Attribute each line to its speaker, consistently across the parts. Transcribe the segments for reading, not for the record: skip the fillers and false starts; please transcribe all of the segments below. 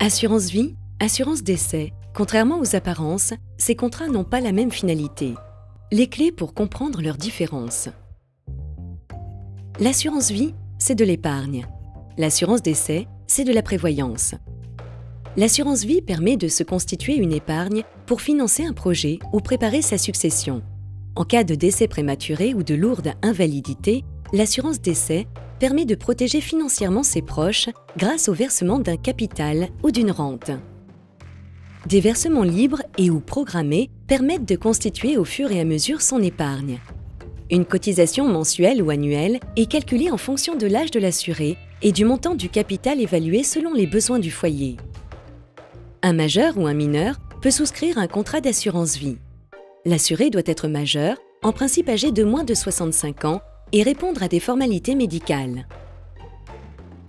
Speaker 1: Assurance vie, assurance décès. Contrairement aux apparences, ces contrats n'ont pas la même finalité. Les clés pour comprendre leurs différences. L'assurance vie, c'est de l'épargne. L'assurance décès, c'est de la prévoyance. L'assurance vie permet de se constituer une épargne pour financer un projet ou préparer sa succession. En cas de décès prématuré ou de lourde invalidité, l'assurance décès permet de protéger financièrement ses proches grâce au versement d'un capital ou d'une rente. Des versements libres et ou programmés permettent de constituer au fur et à mesure son épargne. Une cotisation mensuelle ou annuelle est calculée en fonction de l'âge de l'assuré et du montant du capital évalué selon les besoins du foyer. Un majeur ou un mineur peut souscrire un contrat d'assurance vie. L'assuré doit être majeur, en principe âgé de moins de 65 ans, et répondre à des formalités médicales.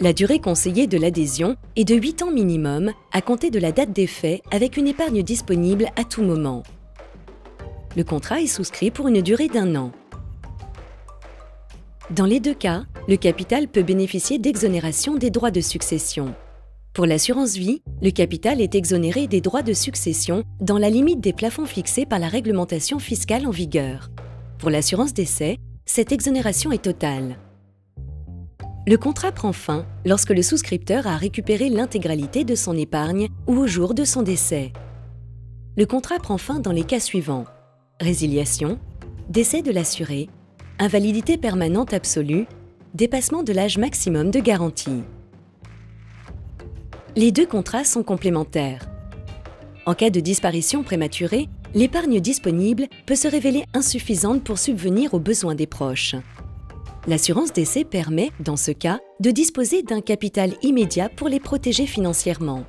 Speaker 1: La durée conseillée de l'adhésion est de 8 ans minimum à compter de la date d'effet avec une épargne disponible à tout moment. Le contrat est souscrit pour une durée d'1 an. Dans les deux cas, le capital peut bénéficier d'exonération des droits de succession. Pour l'assurance vie, le capital est exonéré des droits de succession dans la limite des plafonds fixés par la réglementation fiscale en vigueur. Pour l'assurance décès, cette exonération est totale. Le contrat prend fin lorsque le souscripteur a récupéré l'intégralité de son épargne ou au jour de son décès. Le contrat prend fin dans les cas suivants: résiliation, décès de l'assuré, invalidité permanente absolue, dépassement de l'âge maximum de garantie. Les deux contrats sont complémentaires. En cas de disparition prématurée, l'épargne disponible peut se révéler insuffisante pour subvenir aux besoins des proches. L'assurance décès permet, dans ce cas, de disposer d'un capital immédiat pour les protéger financièrement.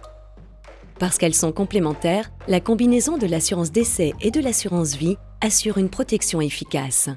Speaker 1: Parce qu'elles sont complémentaires, la combinaison de l'assurance décès et de l'assurance vie assure une protection efficace.